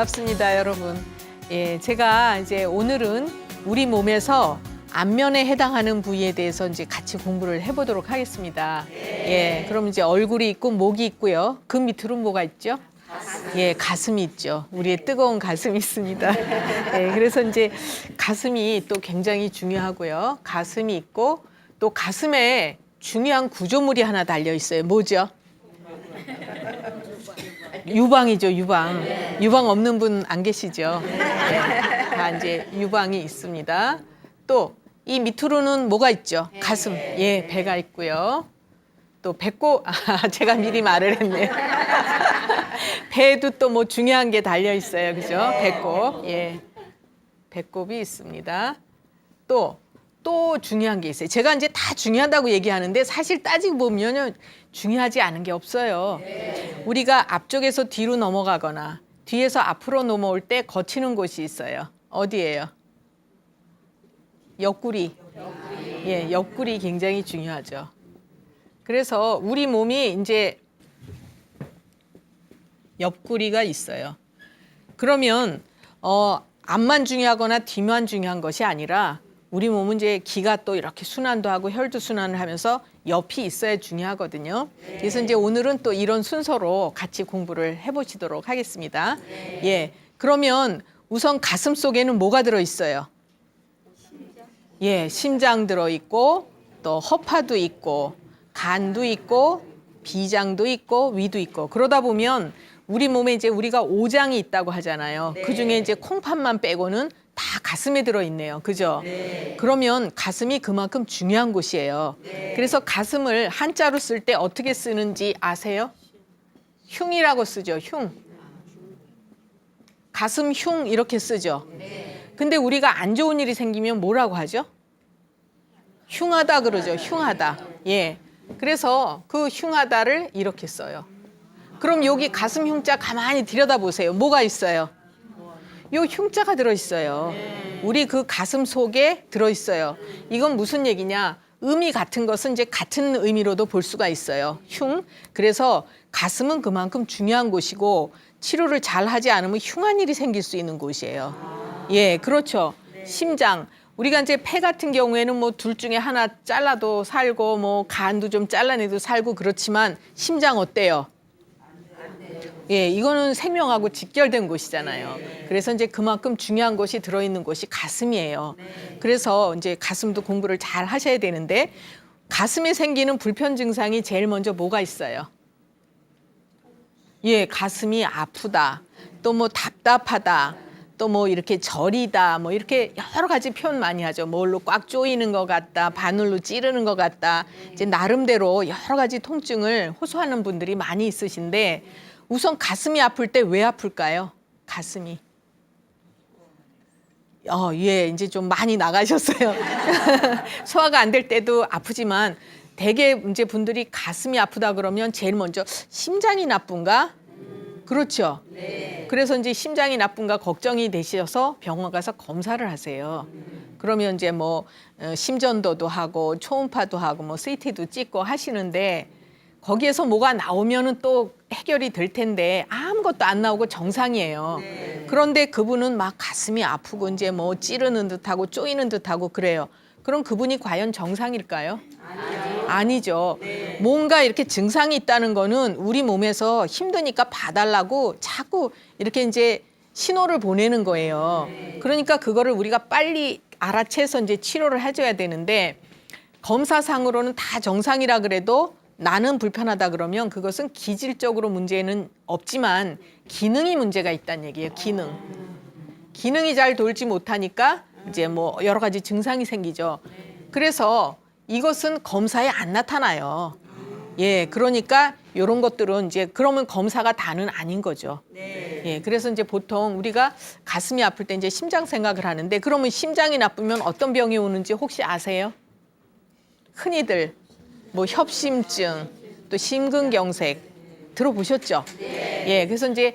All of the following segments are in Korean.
반갑습니다, 여러분. 예, 제가 이제 오늘은 우리 몸에서 안면에 해당하는 부위에 대해서 이제 같이 공부를 해보도록 하겠습니다. 예, 그럼 이제 얼굴이 있고 목이 있고요. 그 밑으로 뭐가 있죠? 예, 가슴이 있죠. 우리의 뜨거운 가슴이 있습니다. 예, 그래서 이제 가슴이 또 굉장히 중요하고요. 가슴이 있고 또 가슴에 중요한 구조물이 하나 달려 있어요. 뭐죠? 유방이죠, 유방. 유방 없는 분 안 계시죠? 다 이제 유방이 있습니다. 또 이 밑으로는 뭐가 있죠? 가슴. 예, 배가 있고요. 또 배꼽. 제가 미리 말을 했네요. 배에도 또 뭐 중요한 게 달려 있어요. 그죠? 배꼽. 예. 배꼽이 있습니다. 또 중요한 게 있어요. 제가 이제 다 중요하다고 얘기하는데 사실 따지고 보면은 중요하지 않은 게 없어요. 우리가 앞쪽에서 뒤로 넘어가거나 뒤에서 앞으로 넘어올 때 거치는 곳이 있어요. 어디예요? 옆구리. 예, 옆구리 굉장히 중요하죠. 그래서 우리 몸이 이제 옆구리가 있어요. 그러면 앞만 중요하거나 뒤만 중요한 것이 아니라 우리 몸은 이제 기가 또 이렇게 순환도 하고 혈도 순환을 하면서 옆이 있어야 중요하거든요. 그래서 이제 오늘은 또 이런 순서로 같이 공부를 해보시도록 하겠습니다. 예, 그러면 우선 가슴 속에는 뭐가 들어있어요? 예, 심장 들어있고 또 허파도 있고 간도 있고 비장도 있고 위도 있고 그러다 보면 우리 몸에 이제 우리가 오장이 있다고 하잖아요. 그 중에 이제 콩팥만 빼고는 다 가슴에 들어있네요. 그죠? 그러면 가슴이 그만큼 중요한 곳이에요. 그래서 가슴을 한자로 쓸 때 어떻게 쓰는지 아세요? 흉이라고 쓰죠. 흉. 가슴 흉 이렇게 쓰죠. 근데 우리가 안 좋은 일이 생기면 뭐라고 하죠? 흉하다 그러죠. 흉하다. 예. 그래서 그 흉하다를 이렇게 써요. 그럼 여기 가슴 흉자 가만히 들여다보세요. 뭐가 있어요? 요 흉자가 들어있어요. 우리 그 가슴 속에 들어있어요. 이건 무슨 얘기냐? 의미 같은 것은 이제 같은 의미로도 볼 수가 있어요. 흉. 그래서 가슴은 그만큼 중요한 곳이고 치료를 잘 하지 않으면 흉한 일이 생길 수 있는 곳이에요. 예, 그렇죠. 심장. 우리가 이제 폐 같은 경우에는 뭐 둘 중에 하나 잘라도 살고 뭐 간도 좀 잘라내도 살고 그렇지만 심장 어때요? 예, 이거는 생명하고 직결된 곳이잖아요. 그래서 이제 그만큼 중요한 곳이 들어있는 곳이 가슴이에요. 그래서 이제 가슴도 공부를 잘 하셔야 되는데 가슴에 생기는 불편 증상이 제일 먼저 뭐가 있어요? 예, 가슴이 아프다. 또 뭐 답답하다. 또 뭐 이렇게 저리다. 뭐 이렇게 여러 가지 표현 많이 하죠. 뭘로 꽉 조이는 것 같다. 바늘로 찌르는 것 같다. 이제 나름대로 여러 가지 통증을 호소하는 분들이 많이 있으신데 우선 가슴이 아플 때 왜 아플까요? 가슴이. 예, 이제 좀 많이 나가셨어요. 소화가 안 될 때도 아프지만 대개 이제 분들이 가슴이 아프다 그러면 제일 먼저 심장이 나쁜가? 그렇죠. 그래서 이제 심장이 나쁜가 걱정이 되셔서 병원 가서 검사를 하세요. 그러면 이제 뭐 심전도도 하고 초음파도 하고 뭐 CT도 찍고 하시는데 거기에서 뭐가 나오면은 또 해결이 될 텐데 아무것도 안 나오고 정상이에요. 그런데 그분은 막 가슴이 아프고 이제 뭐 찌르는 듯하고 쪼이는 듯하고 그래요. 그럼 그분이 과연 정상일까요? 아니죠. 뭔가 이렇게 증상이 있다는 거는 우리 몸에서 힘드니까 봐달라고 자꾸 이렇게 이제 신호를 보내는 거예요. 그러니까 그거를 우리가 빨리 알아채서 이제 치료를 해줘야 되는데 검사상으로는 다 정상이라 그래도 나는 불편하다 그러면 그것은 기질적으로 문제는 없지만 기능이 문제가 있다는 얘기예요. 기능이 잘 돌지 못하니까 이제 뭐 여러 가지 증상이 생기죠. 그래서 이것은 검사에 안 나타나요. 예, 그러니까 이런 것들은 이제 그러면 검사가 다는 아닌 거죠. 예, 그래서 이제 보통 우리가 가슴이 아플 때 이제 심장 생각을 하는데 그러면 심장이 나쁘면 어떤 병이 오는지 혹시 아세요? 흔히들 뭐 협심증, 또 심근경색 들어보셨죠? 예, 그래서 이제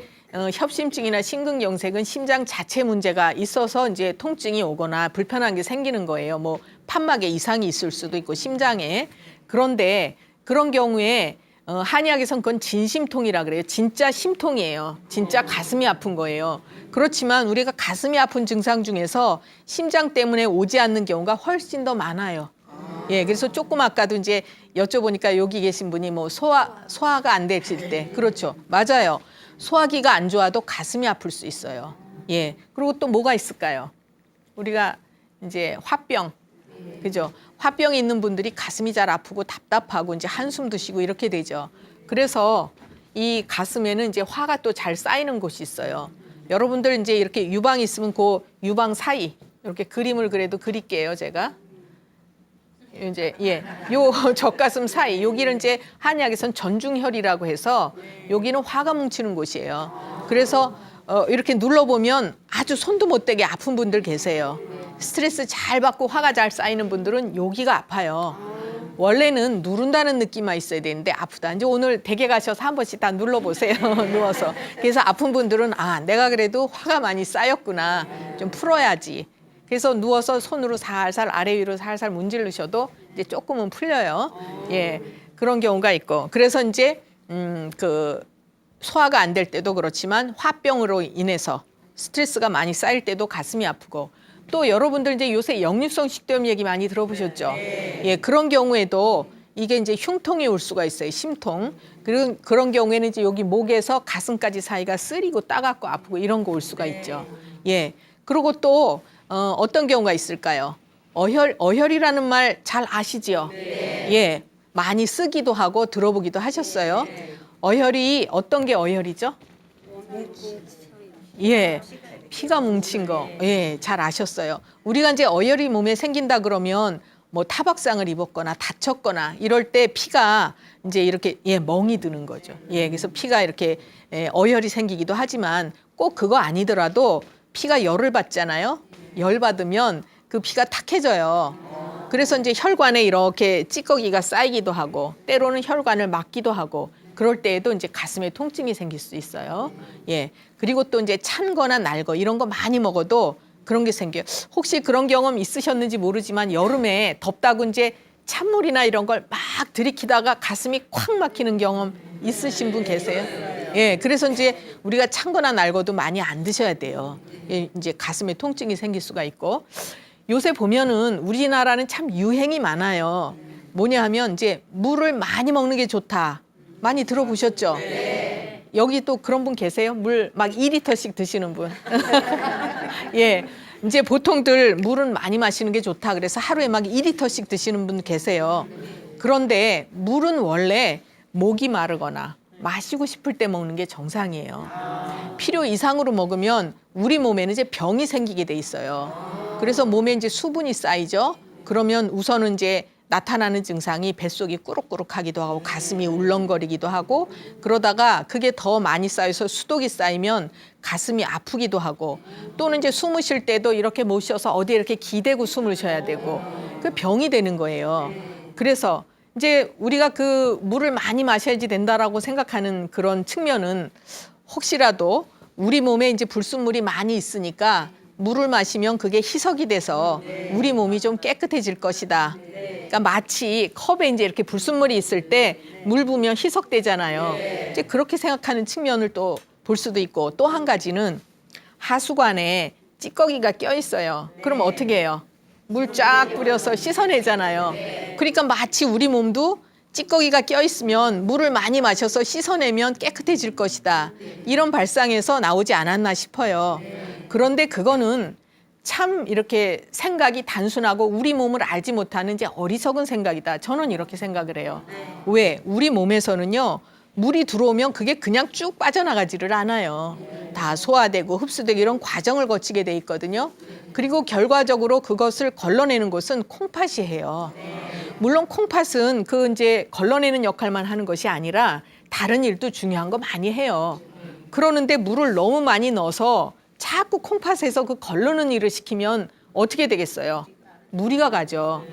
협심증이나 심근경색은 심장 자체 문제가 있어서 이제 통증이 오거나 불편한 게 생기는 거예요. 뭐 판막에 이상이 있을 수도 있고 심장에. 그런데 그런 경우에 한의학에서는 그건 진심통이라 그래요. 진짜 심통이에요. 진짜 가슴이 아픈 거예요. 그렇지만 우리가 가슴이 아픈 증상 중에서 심장 때문에 오지 않는 경우가 훨씬 더 많아요. 예, 그래서 조금 아까도 이제 여쭤보니까 여기 계신 분이 뭐 소화가 안 되실 때, 그렇죠. 맞아요. 소화기가 안 좋아도 가슴이 아플 수 있어요. 예, 그리고 또 뭐가 있을까요? 우리가 이제 화병, 그죠? 화병이 있는 분들이 가슴이 잘 아프고 답답하고 이제 한숨도 쉬고 이렇게 되죠. 그래서 이 가슴에는 이제 화가 또 잘 쌓이는 곳이 있어요. 여러분들 이제 이렇게 유방이 있으면 그 유방 사이 이렇게 그림을 그래도 그릴게요, 제가. 이제 요 젖가슴 사이 여기는 이제 한의학에서는 전중혈이라고 해서 여기는 화가 뭉치는 곳이에요. 그래서 이렇게 눌러보면 아주 손도 못 대게 아픈 분들 계세요. 스트레스 잘 받고 화가 잘 쌓이는 분들은 여기가 아파요. 원래는 누른다는 느낌만 있어야 되는데 아프다. 이제 오늘 댁에 가셔서 한 번씩 다 눌러보세요. 누워서. 그래서 아픈 분들은 내가 그래도 화가 많이 쌓였구나. 좀 풀어야지. 그래서 누워서 손으로 살살 아래 위로 살살 문지르셔도 이제 조금은 풀려요. 예, 그런 경우가 있고. 그래서 이제 그 소화가 안 될 때도 그렇지만 화병으로 인해서 스트레스가 많이 쌓일 때도 가슴이 아프고 또 여러분들 이제 요새 역류성 식도염 얘기 많이 들어보셨죠? 예, 그런 경우에도 이게 이제 흉통이 올 수가 있어요. 심통. 그런 경우에는 이제 여기 목에서 가슴까지 사이가 쓰리고 따갑고 아프고 이런 거 올 수가 있죠. 예. 그리고 또 어떤 경우가 있을까요? 어혈이라는 말 잘 아시지요? 예. 많이 쓰기도 하고 들어보기도 하셨어요. 어혈이 어떤 게 어혈이죠? 예. 피가 뭉친 거. 예, 잘 아셨어요. 우리가 이제 어혈이 몸에 생긴다 그러면 뭐 타박상을 입었거나 다쳤거나 이럴 때 피가 이제 이렇게 멍이 드는 거죠. 예, 그래서 피가 이렇게 어혈이 생기기도 하지만 꼭 그거 아니더라도 피가 열을 받잖아요. 열 받으면 그 피가 탁해져요. 그래서 이제 혈관에 이렇게 찌꺼기가 쌓이기도 하고 때로는 혈관을 막기도 하고 그럴 때에도 이제 가슴에 통증이 생길 수 있어요. 예. 그리고 또 이제 찬 거나 날 거 이런 거 많이 먹어도 그런 게 생겨요. 혹시 그런 경험 있으셨는지 모르지만 여름에 덥다고 이제 찬물이나 이런 걸 막 들이키다가 가슴이 콱 막히는 경험 있으신 분 계세요? 예. 그래서 이제 우리가 찬 거나 날 거도 많이 안 드셔야 돼요. 예, 이제 가슴에 통증이 생길 수가 있고. 요새 보면은 우리나라는 참 유행이 많아요. 뭐냐 하면 이제 물을 많이 먹는 게 좋다. 많이 들어보셨죠? 네. 여기 또 그런 분 계세요? 물 막 2리터씩 드시는 분. 예. 이제 보통들 물은 많이 마시는 게 좋다. 그래서 하루에 막 2리터씩 드시는 분 계세요. 그런데 물은 원래 목이 마르거나 마시고 싶을 때 먹는 게 정상이에요. 필요 이상으로 먹으면 우리 몸에는 이제 병이 생기게 돼 있어요. 그래서 몸에 이제 수분이 쌓이죠. 그러면 우선은 이제 나타나는 증상이 뱃속이 꾸룩꾸룩하기도 하고 가슴이 울렁거리기도 하고 그러다가 그게 더 많이 쌓여서 수독이 쌓이면 가슴이 아프기도 하고 또는 이제 숨을 쉴 때도 이렇게 못 쉬어서 어디에 이렇게 기대고 숨을 쉬어야 되고 그 병이 되는 거예요. 그래서 이제 우리가 그 물을 많이 마셔야지 된다라고 생각하는 그런 측면은 혹시라도 우리 몸에 이제 불순물이 많이 있으니까 물을 마시면 그게 희석이 돼서 우리 몸이 좀 깨끗해질 것이다. 그러니까 마치 컵에 이제 이렇게 불순물이 있을 때 물 부으면 희석되잖아요. 이제 그렇게 생각하는 측면을 또 볼 수도 있고 또 한 가지는 하수관에 찌꺼기가 껴 있어요. 그럼 어떻게 해요? 물 쫙 뿌려서 씻어내잖아요. 그러니까 마치 우리 몸도 찌꺼기가 껴 있으면 물을 많이 마셔서 씻어내면 깨끗해질 것이다. 이런 발상에서 나오지 않았나 싶어요. 그런데 그거는 참 이렇게 생각이 단순하고 우리 몸을 알지 못하는 이제 어리석은 생각이다. 저는 이렇게 생각을 해요. 왜? 우리 몸에서는요. 물이 들어오면 그게 그냥 쭉 빠져나가지를 않아요. 다 소화되고 흡수되고 이런 과정을 거치게 돼 있거든요. 그리고 결과적으로 그것을 걸러내는 곳은 콩팥이 해요. 물론 콩팥은 그 이제 걸러내는 역할만 하는 것이 아니라 다른 일도 중요한 거 많이 해요. 그러는데 물을 너무 많이 넣어서 자꾸 콩팥에서 그 걸르는 일을 시키면 어떻게 되겠어요? 무리가 가죠.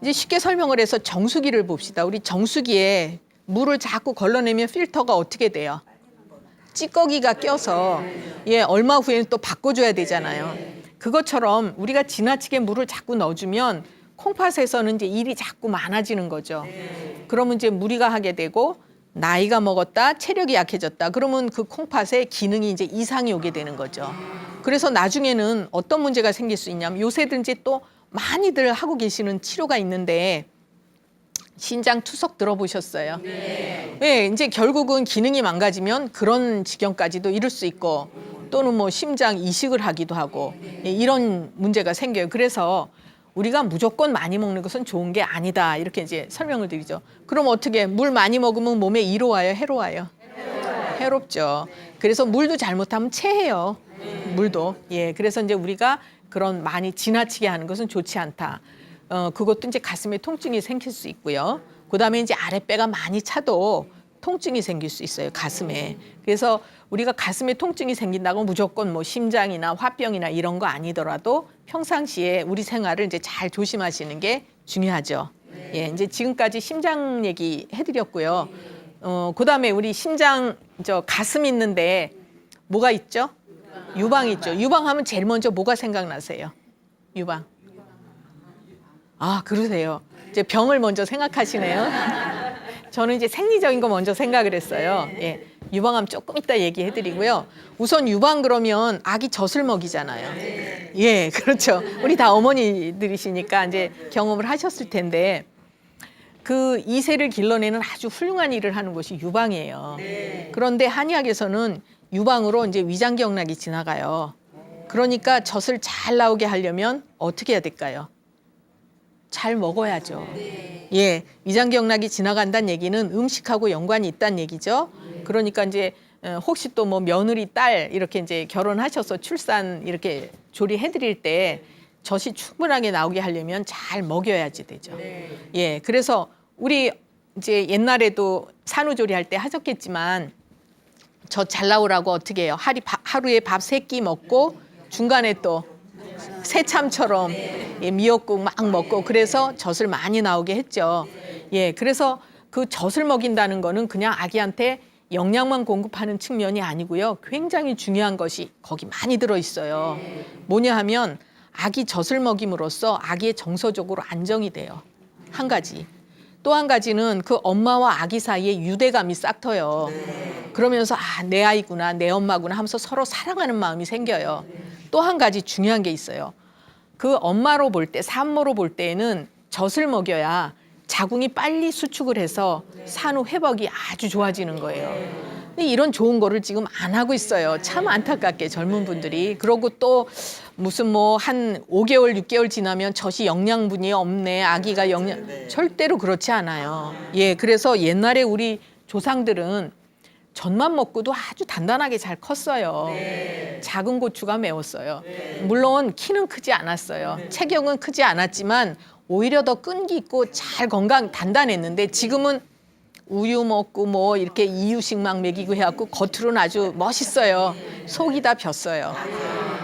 이제 쉽게 설명을 해서 정수기를 봅시다. 우리 정수기에 물을 자꾸 걸러내면 필터가 어떻게 돼요? 찌꺼기가 껴서 얼마 후에는 또 바꿔줘야 되잖아요. 그것처럼 우리가 지나치게 물을 자꾸 넣어주면 콩팥에서는 이제 일이 자꾸 많아지는 거죠. 그러면 이제 무리가 하게 되고 나이가 먹었다, 체력이 약해졌다. 그러면 그 콩팥에 기능이 이제 이상이 오게 되는 거죠. 그래서 나중에는 어떤 문제가 생길 수 있냐면 요새든지 또 많이들 하고 계시는 치료가 있는데 신장 투석 들어보셨어요? 네, 이제 결국은 기능이 망가지면 그런 지경까지도 이룰 수 있고 또는 뭐 심장 이식을 하기도 하고 이런 문제가 생겨요. 그래서 우리가 무조건 많이 먹는 것은 좋은 게 아니다. 이렇게 이제 설명을 드리죠. 그럼 어떻게 물 많이 먹으면 몸에 이로와요, 해로와요? 해롭죠. 그래서 물도 잘못하면 체해요. 물도. 예, 그래서 이제 우리가 그런 많이 지나치게 하는 것은 좋지 않다. 그것도 이제 가슴에 통증이 생길 수 있고요. 그다음에 이제 아랫배가 많이 차도 통증이 생길 수 있어요, 가슴에. 그래서 우리가 가슴에 통증이 생긴다고 무조건 뭐 심장이나 화병이나 이런 거 아니더라도 평상시에 우리 생활을 이제 잘 조심하시는 게 중요하죠. 예, 이제 지금까지 심장 얘기 해드렸고요. 그다음에 우리 심장 가슴 있는데 뭐가 있죠? 유방이 있죠. 유방하면 제일 먼저 뭐가 생각나세요? 유방. 아, 그러세요. 이제 병을 먼저 생각하시네요. 저는 이제 생리적인 거 먼저 생각을 했어요. 예. 유방암 조금 이따 얘기해드리고요. 우선 유방 그러면 아기 젖을 먹이잖아요. 예, 그렇죠. 우리 다 어머니들이시니까 이제 경험을 하셨을 텐데 그 이세를 길러내는 아주 훌륭한 일을 하는 곳이 유방이에요. 그런데 한의학에서는 유방으로 이제 위장경락이 지나가요. 그러니까 젖을 잘 나오게 하려면 어떻게 해야 될까요? 잘 먹어야죠. 예, 위장경락이 지나간다는 얘기는 음식하고 연관이 있다는 얘기죠. 그러니까 이제 혹시 또 뭐 며느리 딸 이렇게 이제 결혼하셔서 출산 이렇게 조리해드릴 때 젖이 충분하게 나오게 하려면 잘 먹여야지 되죠. 예, 그래서 우리 이제 옛날에도 산후조리 할 때 하셨겠지만 젖 잘 나오라고 어떻게 해요? 하루에 밥 3끼 먹고 중간에 또 새참처럼 예, 미역국 막 먹고 그래서 젖을 많이 나오게 했죠. 예, 그래서 그 젖을 먹인다는 거는 그냥 아기한테 영양만 공급하는 측면이 아니고요. 굉장히 중요한 것이 거기 많이 들어있어요. 뭐냐 하면 아기 젖을 먹임으로써 아기의 정서적으로 안정이 돼요. 한 가지. 또 한 가지는 그 엄마와 아기 사이에 유대감이 싹 터요. 그러면서 아, 내 아이구나, 내 엄마구나 하면서 서로 사랑하는 마음이 생겨요. 또 한 가지 중요한 게 있어요. 그 엄마로 볼 때, 산모로 볼 때에는 젖을 먹여야 자궁이 빨리 수축을 해서 산후 회복이 아주 좋아지는 거예요. 근데 이런 좋은 거를 지금 안 하고 있어요. 참 안타깝게 젊은 분들이. 그러고 또 무슨 뭐 한 5개월, 6개월 지나면 젖이 영양분이 없네. 아기가 절대로 그렇지 않아요. 예, 그래서 옛날에 우리 조상들은 젖만 먹고도 아주 단단하게 잘 컸어요. 작은 고추가 매웠어요. 물론 키는 크지 않았어요. 체격은 크지 않았지만 오히려 더 끈기 있고 잘 건강 단단했는데 지금은 우유 먹고 뭐 이렇게 이유식 막 먹이고 해갖고 겉으로는 아주 멋있어요. 속이 다 뱄어요.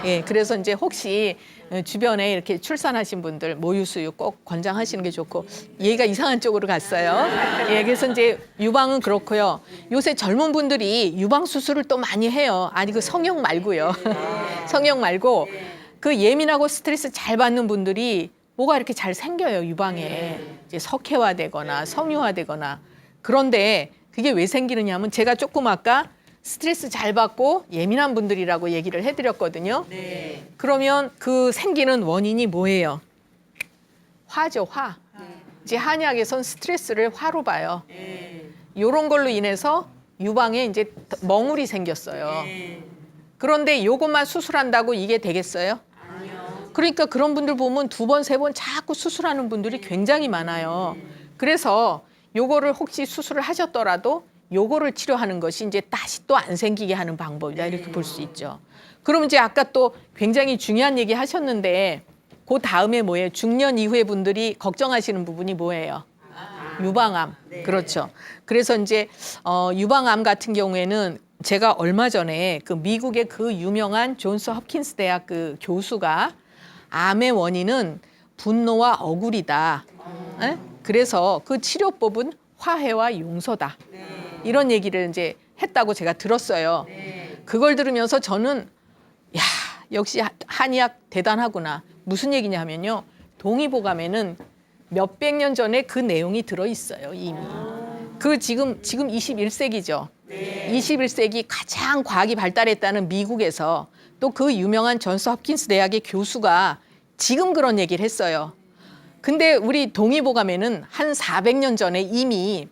예, 그래서 이제 혹시 주변에 이렇게 출산하신 분들 모유수유 꼭 권장하시는 게 좋고 얘가 이상한 쪽으로 갔어요. 예, 그래서 이제 유방은 그렇고요. 요새 젊은 분들이 유방 수술을 또 많이 해요. 아니 그 성형 말고요. 성형 말고 그 예민하고 스트레스 잘 받는 분들이 뭐가 이렇게 잘 생겨요, 유방에. 이제 석회화되거나 섬유화되거나. 그런데 그게 왜 생기느냐 하면 제가 조금 아까 스트레스 잘 받고 예민한 분들이라고 얘기를 해드렸거든요. 그러면 그 생기는 원인이 뭐예요? 화죠, 화. 이제 한의학에선 스트레스를 화로 봐요. 요런 걸로 인해서 유방에 이제 멍울이 생겼어요. 그런데 요것만 수술한다고 이게 되겠어요? 그러니까 그런 분들 보면 2번, 3번 자꾸 수술하는 분들이 굉장히 많아요. 그래서 요거를 혹시 수술을 하셨더라도 요거를 치료하는 것이 이제 다시 또 안 생기게 하는 방법이다 이렇게 볼 수 있죠. 그럼 이제 아까 또 굉장히 중요한 얘기 하셨는데 그 다음에 뭐예요? 중년 이후의 분들이 걱정하시는 부분이 뭐예요? 유방암. 그렇죠. 그래서 이제 유방암 같은 경우에는 제가 얼마 전에 그 미국의 그 유명한 존스 홉킨스 대학 그 교수가 암의 원인은 분노와 억울이다. 에? 그래서 그 치료법은 화해와 용서다. 이런 얘기를 이제 했다고 제가 들었어요. 그걸 들으면서 저는 야, 역시 한의학 대단하구나. 무슨 얘기냐 하면요. 동의보감에는 몇백 년 전에 그 내용이 들어있어요, 이미. 그 지금 21세기죠. 21세기 가장 과학이 발달했다는 미국에서 또 그 유명한 존스 홉킨스 대학의 교수가 지금 그런 얘기를 했어요. 근데 우리 동의보감에는 한 400년 전에 이미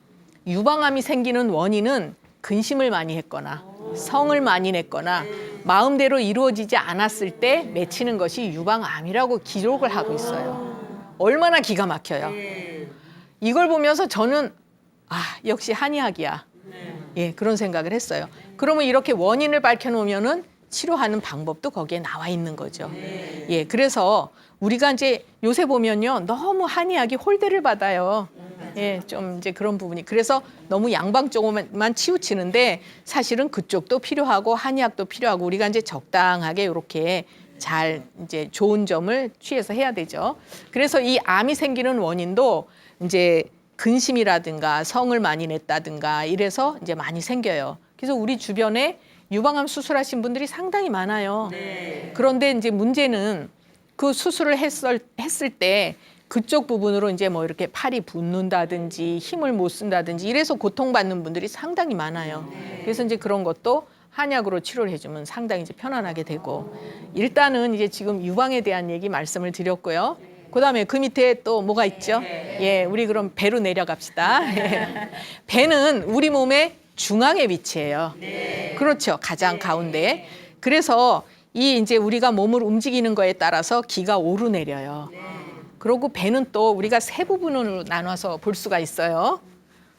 유방암이 생기는 원인은 근심을 많이 했거나 성을 많이 냈거나 마음대로 이루어지지 않았을 때 맺히는 것이 유방암이라고 기록을 하고 있어요. 얼마나 기가 막혀요. 이걸 보면서 저는 역시 한의학이야. 예, 그런 생각을 했어요. 그러면 이렇게 원인을 밝혀놓으면은 치료하는 방법도 거기에 나와 있는 거죠. 예, 그래서 우리가 이제 요새 보면요, 너무 한의학이 홀대를 받아요. 예, 좀 이제 그런 부분이. 그래서 너무 양방 쪽만 치우치는데 사실은 그쪽도 필요하고 한의학도 필요하고 우리가 이제 적당하게 이렇게 잘 이제 좋은 점을 취해서 해야 되죠. 그래서 이 암이 생기는 원인도 이제 근심이라든가 성을 많이 냈다든가 이래서 이제 많이 생겨요. 그래서 우리 주변에 유방암 수술하신 분들이 상당히 많아요. 그런데 이제 문제는 그 수술을 했을 때 그쪽 부분으로 이제 뭐 이렇게 팔이 붓는다든지 힘을 못 쓴다든지 이래서 고통받는 분들이 상당히 많아요. 그래서 이제 그런 것도 한약으로 치료를 해주면 상당히 이제 편안하게 되고 일단은 이제 지금 유방에 대한 얘기 말씀을 드렸고요. 그다음에 그 밑에 또 뭐가 있죠? 예, 우리 그럼 배로 내려갑시다. 예. 배는 우리 몸의 중앙에 위치해요. 그렇죠. 가장 가운데. 그래서 이 이제 우리가 몸을 움직이는 거에 따라서 기가 오르내려요. 그리고 배는 또 우리가 세 부분으로 나눠서 볼 수가 있어요.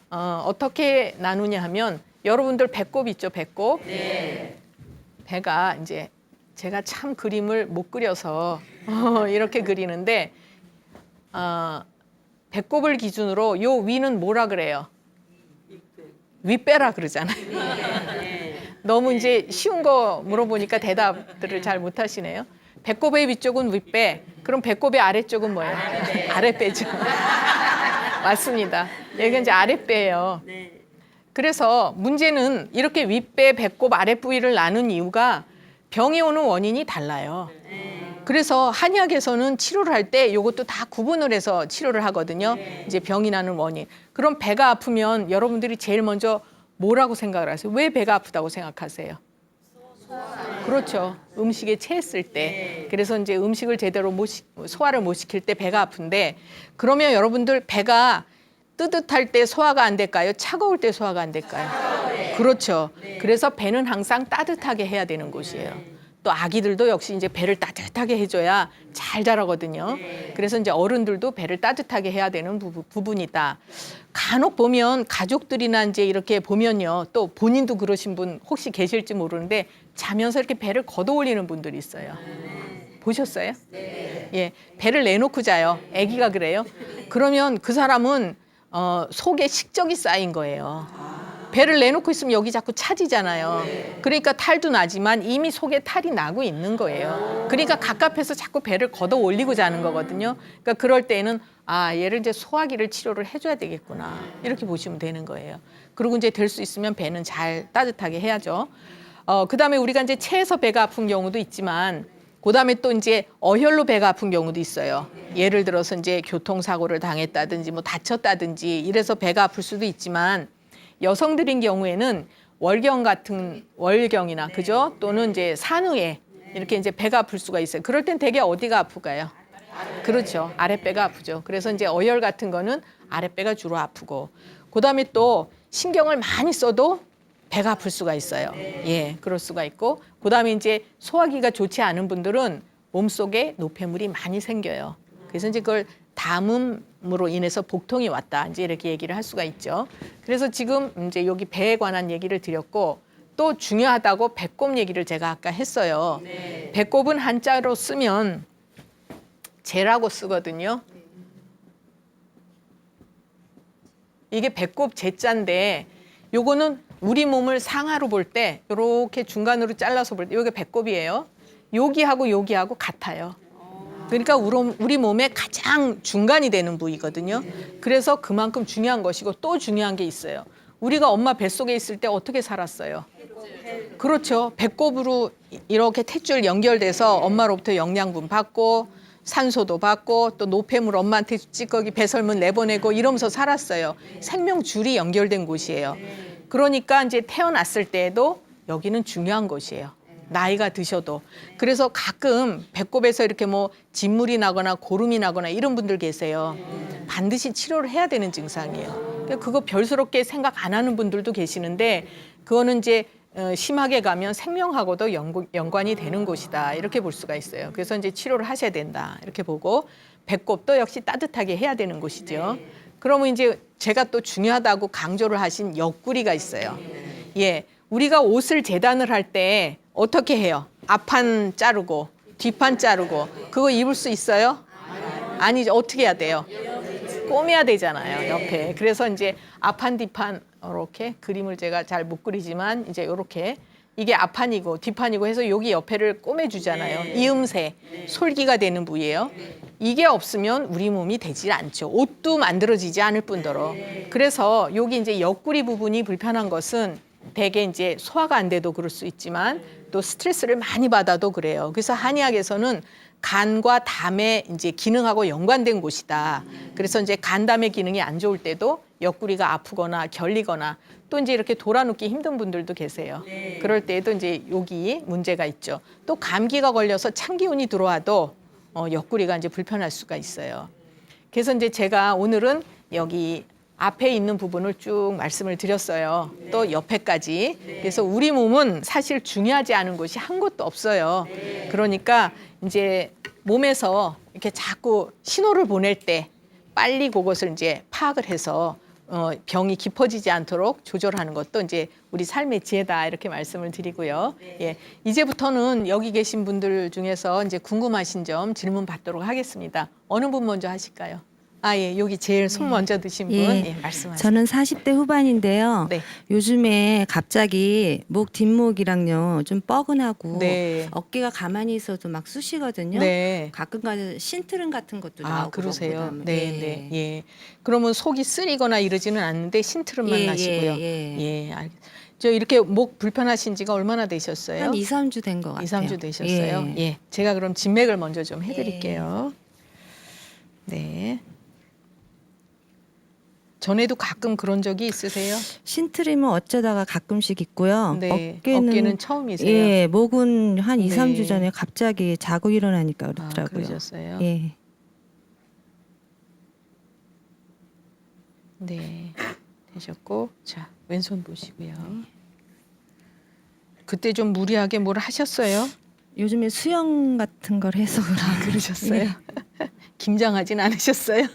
어떻게 나누냐 하면 여러분들 배꼽 있죠, 배꼽. 배가 이제 제가 참 그림을 못 그려서 이렇게 그리는데 배꼽을 기준으로 요 위는 뭐라 그래요? 윗배라 그러잖아요. 너무 이제 쉬운 거 물어보니까 대답들을 잘 못하시네요. 배꼽의 위쪽은 윗배. 그럼 배꼽의 아래쪽은 뭐예요? 아랫배죠. 맞습니다. 여기가 이제 아랫배예요. 그래서 문제는 이렇게 윗배, 배꼽, 아랫부위를 나눈 이유가 병이 오는 원인이 달라요. 그래서 한의학에서는 치료를 할 때 이것도 다 구분을 해서 치료를 하거든요. 이제 병이 나는 원인. 그럼 배가 아프면 여러분들이 제일 먼저 뭐라고 생각을 하세요? 왜 배가 아프다고 생각하세요? 그렇죠. 음식에 체했을 때. 그래서 이제 음식을 제대로 소화를 못 시킬 때 배가 아픈데 그러면 여러분들 배가 뜨뜻할 때 소화가 안 될까요? 차가울 때 소화가 안 될까요? 그렇죠. 그래서 배는 항상 따뜻하게 해야 되는 곳이에요. 또 아기들도 역시 이제 배를 따뜻하게 해줘야 잘 자라거든요. 그래서 이제 어른들도 배를 따뜻하게 해야 되는 부분이다. 간혹 보면 가족들이나 이제 이렇게 보면요. 또 본인도 그러신 분 혹시 계실지 모르는데 자면서 이렇게 배를 걷어 올리는 분들이 있어요. 보셨어요? 예, 배를 내놓고 자요. 아기가 그래요. 그러면 그 사람은 속에 식적이 쌓인 거예요. 배를 내놓고 있으면 여기 자꾸 차지잖아요. 그러니까 탈도 나지만 이미 속에 탈이 나고 있는 거예요. 그러니까 갑갑해서 자꾸 배를 걷어 올리고 자는 거거든요. 그러니까 그럴 때는 얘를 이제 소화기를 치료를 해줘야 되겠구나. 이렇게 보시면 되는 거예요. 그리고 이제 될 수 있으면 배는 잘 따뜻하게 해야죠. 그다음에 우리가 이제 체해서 배가 아픈 경우도 있지만 그다음에 또 이제 어혈로 배가 아픈 경우도 있어요. 예를 들어서 이제 교통사고를 당했다든지 뭐 다쳤다든지 이래서 배가 아플 수도 있지만 여성들인 경우에는 월경이나 그죠? 또는 이제 산후에 이렇게 이제 배가 아플 수가 있어요. 그럴 땐 되게 어디가 아프가요? 그렇죠. 아랫배가 아프죠. 그래서 이제 어혈 같은 거는 아랫배가 주로 아프고 그다음에 또 신경을 많이 써도 배가 아플 수가 있어요. 예, 그럴 수가 있고 그다음에 이제 소화기가 좋지 않은 분들은 몸속에 노폐물이 많이 생겨요. 그래서 이제 그걸 담음으로 인해서 복통이 왔다. 이제 이렇게 얘기를 할 수가 있죠. 그래서 지금 이제 여기 배에 관한 얘기를 드렸고 또 중요하다고 배꼽 얘기를 제가 아까 했어요. 배꼽은 한자로 쓰면 재라고 쓰거든요. 이게 배꼽 재자인데 요거는 우리 몸을 상하로 볼 때 이렇게 중간으로 잘라서 볼 때 이게 배꼽이에요. 여기하고 같아요. 그러니까 우리 몸의 가장 중간이 되는 부위거든요. 그래서 그만큼 중요한 것이고 또 중요한 게 있어요. 우리가 엄마 뱃속에 있을 때 어떻게 살았어요? 그렇죠. 배꼽으로 이렇게 탯줄 연결돼서 엄마로부터 영양분 받고 산소도 받고 또 노폐물 엄마한테 찌꺼기 배설물 내보내고 이러면서 살았어요. 생명줄이 연결된 곳이에요. 그러니까 이제 태어났을 때에도 여기는 중요한 곳이에요. 나이가 드셔도. 그래서 가끔 배꼽에서 이렇게 뭐 진물이 나거나 고름이 나거나 이런 분들 계세요. 반드시 치료를 해야 되는 증상이에요. 그거 별스럽게 생각 안 하는 분들도 계시는데 그거는 이제 심하게 가면 생명하고도 연관이 되는 곳이다. 이렇게 볼 수가 있어요. 그래서 이제 치료를 하셔야 된다. 이렇게 보고 배꼽도 역시 따뜻하게 해야 되는 곳이죠. 그러면 이제 제가 또 중요하다고 강조를 하신 옆구리가 있어요. 예. 우리가 옷을 재단을 할 때 어떻게 해요? 앞판 자르고 뒷판 자르고 그거 입을 수 있어요? 아니죠. 어떻게 해야 돼요? 꼬매야 되잖아요. 옆에. 그래서 이제 앞판 뒷판 이렇게 그림을 제가 잘 못 그리지만 이제 이렇게 이게 앞판이고 뒷판이고 해서 여기 옆에를 꼬매주잖아요. 이음새, 솔기가 되는 부위예요. 이게 없으면 우리 몸이 되질 않죠. 옷도 만들어지지 않을 뿐더러. 그래서 여기 이제 옆구리 부분이 불편한 것은 대개 이제 소화가 안 돼도 그럴 수 있지만 또 스트레스를 많이 받아도 그래요. 그래서 한의학에서는 간과 담의 이제 기능하고 연관된 곳이다. 그래서 이제 간담의 기능이 안 좋을 때도 옆구리가 아프거나 결리거나 또 이제 이렇게 돌아눕기 힘든 분들도 계세요. 그럴 때에도 이제 여기 문제가 있죠. 또 감기가 걸려서 찬 기운이 들어와도 옆구리가 이제 불편할 수가 있어요. 그래서 이제 제가 오늘은 여기 앞에 있는 부분을 쭉 말씀을 드렸어요. 또 옆에까지. 그래서 우리 몸은 사실 중요하지 않은 곳이 한 곳도 없어요. 그러니까 이제 몸에서 이렇게 자꾸 신호를 보낼 때 빨리 그것을 이제 파악을 해서 병이 깊어지지 않도록 조절하는 것도 이제 우리 삶의 지혜다 이렇게 말씀을 드리고요. 예, 이제부터는 여기 계신 분들 중에서 이제 궁금하신 점 질문 받도록 하겠습니다. 어느 분 먼저 하실까요? 아, 예, 여기 제일 손 먼저 드신 분, 예, 예, 말씀하세요. 저는 40대 후반인데요. 네. 요즘에 갑자기 목 뒷목이랑요 좀 뻐근하고 네. 어깨가 가만히 있어도 막 쑤시거든요. 네. 가끔가다 신트름 같은 것도 아, 나오고 그러세요? 그다음에, 네, 네, 예. 그러면 속이 쓰리거나 이러지는 않는데 신트름만 예, 나시고요. 예. 예, 저 이렇게 목 불편하신 지가 얼마나 되셨어요? 한 2, 3주 된 것 같아요. 2, 3주 되셨어요? 예. 예. 제가 그럼 진맥을 먼저 좀 해드릴게요. 네. 전에도 가끔 그런 적이 있으세요? 신트림은 어쩌다가 가끔씩 있고요. 네. 어깨는 처음이세요? 예, 목은 한 2, 네. 3주 전에 갑자기 자고 일어나니까 그렇더라고요. 아, 그러셨어요? 예. 네. 되셨고, 자, 왼손 보시고요. 그때 좀 무리하게 뭘 하셨어요? 요즘에 수영 같은 걸 해서 그러셨어요? 김장하진 않으셨어요?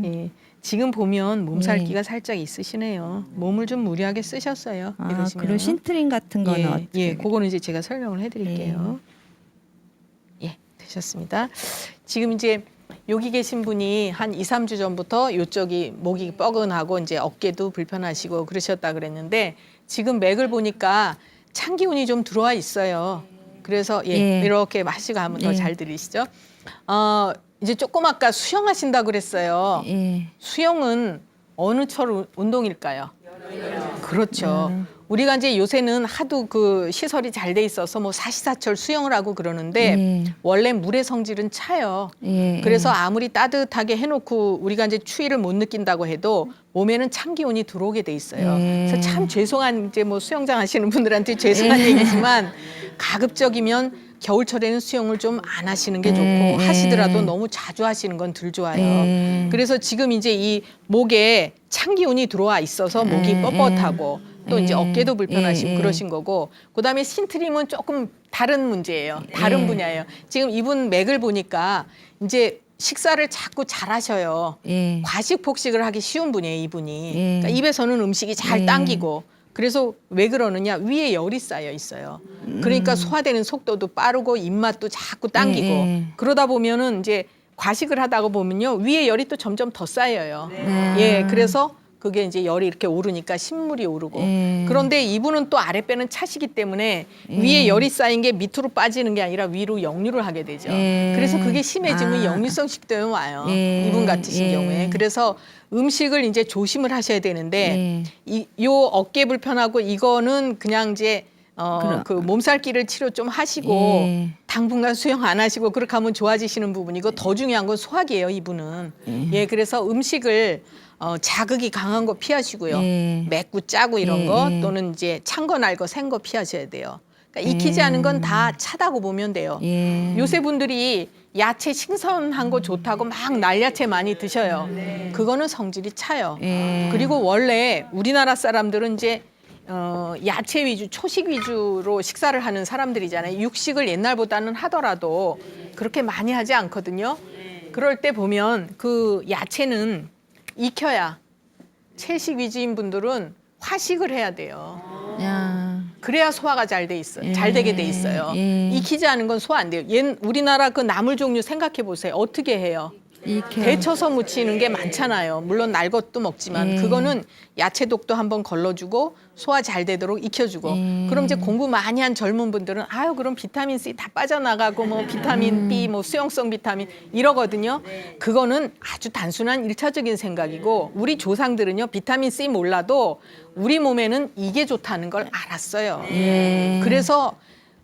예. 지금 보면 몸살기가 살짝 있으시네요. 몸을 좀 무리하게 쓰셨어요. 아, 이러시면. 그리고 신트림 같은 거는 예, 어떻게? 예, 그거는 이제 제가 설명을 해드릴게요. 예, 되셨습니다. 지금 이제 여기 계신 분이 한 2, 3주 전부터 이쪽이 목이 뻐근하고 이제 어깨도 불편하시고 그러셨다 그랬는데 지금 맥을 보니까 찬 기운이 좀 들어와 있어요. 그래서 예, 예. 이렇게 마시고 하면 더 예. 잘 들리시죠? 이제 조금 아까 수영하신다 그랬어요. 예. 수영은 어느 철 운동일까요? 그렇죠. 우리가 이제 요새는 하도 그 시설이 잘 돼 있어서 뭐 사시사철 수영을 하고 그러는데 예. 원래 물의 성질은 차요. 예. 그래서 아무리 따뜻하게 해놓고 우리가 이제 추위를 못 느낀다고 해도 몸에는 찬 기운이 들어오게 돼 있어요. 예. 그래서 참 죄송한 이제 뭐 수영장 하시는 분들한테 죄송한 얘기지만 가급적이면 겨울철에는 수영을 좀 안 하시는 게 좋고 예. 하시더라도 너무 자주 하시는 건 덜 좋아요. 예. 그래서 지금 이제 이 목에 찬 기운이 들어와 있어서 목이 뻣뻣하고 또 이제 어깨도 불편하시고 그러신 거고 그다음에 신트림은 조금 다른 문제예요. 다른 분야예요. 지금 이분 맥을 보니까 이제 식사를 자꾸 잘 하셔요. 예. 과식 폭식을 하기 쉬운 분이에요, 이분이. 예. 그러니까 입에서는 음식이 잘 예. 당기고 그래서 왜 그러느냐 위에 열이 쌓여 있어요. 그러니까 소화되는 속도도 빠르고 입맛도 자꾸 당기고 예. 그러다 보면은 이제 과식을 하다가 보면요 위에 열이 또 점점 더 쌓여요. 네. 예, 그래서 그게 이제 열이 이렇게 오르니까 신물이 오르고 예. 그런데 이분은 또 아랫배는 차시기 때문에 위에 열이 쌓인 게 밑으로 빠지는 게 아니라 위로 역류를 하게 되죠. 예. 그래서 그게 심해지면 아. 역류성 식도염 와요. 예. 이분 같으신 예. 경우에. 그래서 음식을 이제 조심을 하셔야 되는데 요 어깨 불편하고 이거는 그냥 이제 그 몸살기를 치료 좀 하시고 예. 당분간 수영 안 하시고 그렇게 하면 좋아지시는 부분이고 더 중요한 건 소화기예요, 이분은. 예, 그래서 음식을 자극이 강한 거 피하시고요. 예. 맵고 짜고 이런 예, 거 예. 또는 이제 찬 거 날 거 센 거 피하셔야 돼요. 그러니까 익히지 않은 건 다 차다고 보면 돼요. 예. 요새 분들이 야채 신선한 거 좋다고 막 날야채 많이 드셔요. 그거는 성질이 차요. 예. 그리고 원래 우리나라 사람들은 이제 야채 위주, 초식 위주로 식사를 하는 사람들이잖아요. 육식을 옛날보다는 하더라도 그렇게 많이 하지 않거든요. 그럴 때 보면 그 야채는 익혀야 채식 위주인 분들은 화식을 해야 돼요. 야. 그래야 소화가 잘 돼 있어요. 잘 되게 돼 있어요. 예. 익히지 않은 건 소화 안 돼요. 우리나라 그 나물 종류 생각해 보세요. 어떻게 해요? 이렇게. 데쳐서 무치는 게 많잖아요. 물론 날 것도 먹지만 예. 그거는 야채 독도 한번 걸러주고 소화 잘 되도록 익혀주고 예. 그럼 이제 공부 많이 한 젊은 분들은 아유 그럼 비타민 C 다 빠져나가고 뭐 비타민 B 뭐 수용성 비타민 이러거든요. 그거는 아주 단순한 일차적인 생각이고 우리 조상들은요 비타민 C 몰라도 우리 몸에는 이게 좋다는 걸 알았어요. 예. 그래서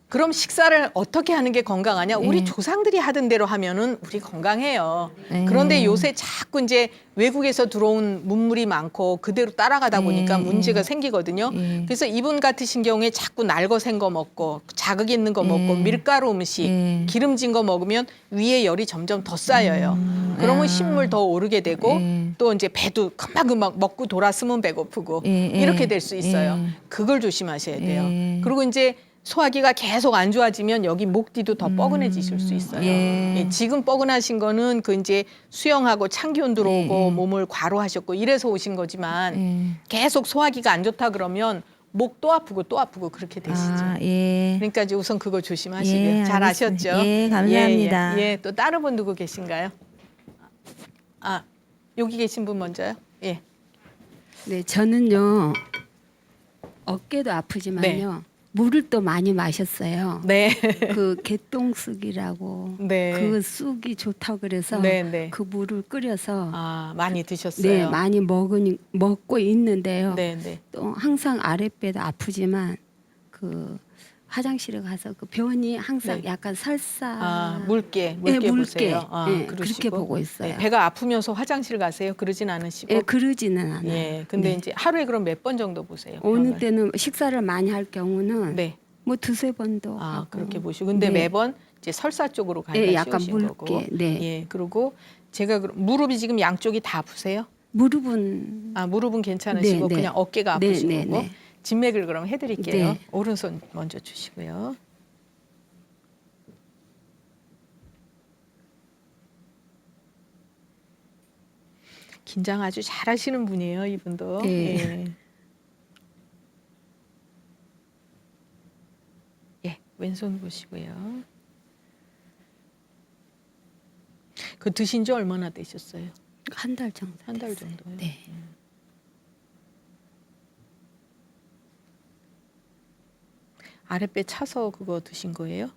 그럼 식사를 어떻게 하는 게 건강하냐? 우리 조상들이 하던 대로 하면은 우리 건강해요. 그런데 요새 자꾸 이제 외국에서 들어온 문물이 많고 그대로 따라가다 보니까 문제가 생기거든요. 그래서 이분 같으신 경우에 자꾸 날거 센 거 먹고 자극 있는 거 먹고 밀가루 음식, 기름진 거 먹으면 위에 열이 점점 더 쌓여요. 그러면 신물 더 오르게 되고 또 이제 배도 금방금방 먹고 돌았으면 배고프고 이렇게 될 수 있어요. 그걸 조심하셔야 돼요. 그리고 이제 소화기가 계속 안 좋아지면 여기 목 뒤도 더 뻐근해지실 수 있어요. 예, 지금 뻐근하신 거는 그 이제 수영하고 찬기운 들어오고 몸을 과로하셨고 이래서 오신 거지만 계속 소화기가 안 좋다 그러면 목 또 아프고 또 아프고 그렇게 되시죠. 아, 예. 그러니까 이제 우선 그거 조심하시고요. 예, 잘 알겠습니다. 아셨죠? 예, 감사합니다. 예, 예. 또 다른 분 누구 계신가요? 아, 여기 계신 분 먼저요? 예. 네, 저는요 어깨도 아프지만요 물을 또 많이 마셨어요. 네. 그 개똥쑥이라고 네. 그 쑥이 좋다고 그래서 네, 네. 그 물을 끓여서 아, 많이 드셨어요? 네 많이 먹고 있는데요. 네, 네. 또 항상 아랫배도 아프지만 그 화장실에 가서 그 병원이 항상 네. 약간 설사 아, 물게 네, 물게. 보세요. 아, 네, 그러시고. 그렇게 보고 있어요. 네, 배가 아프면서 화장실 가세요? 그러진 않으시고. 예, 그러지는 않아요. 예. 근데 네. 이제 하루에 그럼 몇 번 정도 보세요? 어느 병원을? 때는 식사를 많이 할 경우는 네. 뭐 두세 번도 아, 하고. 그렇게 보시고. 근데 네. 매번 이제 설사 쪽으로 가니까 예, 약간 쉬우신 거고. 묽게, 네. 예. 그리고 제가 무릎이 지금 양쪽이 다 아프세요? 무릎은 아, 무릎은 괜찮으시고 네, 네. 그냥 어깨가 네, 아프신 네, 거고. 네. 진맥을 그럼 해드릴게요. 네. 오른손 먼저 주시고요. 긴장 아주 잘하시는 분이에요, 이분도. 네. 예. 예, 왼손 보시고요. 그 드신 지 얼마나 되셨어요? 한 달 정도. 한 달 됐어요. 정도요? 네. 아랫배 차서 그거 드신 거예요?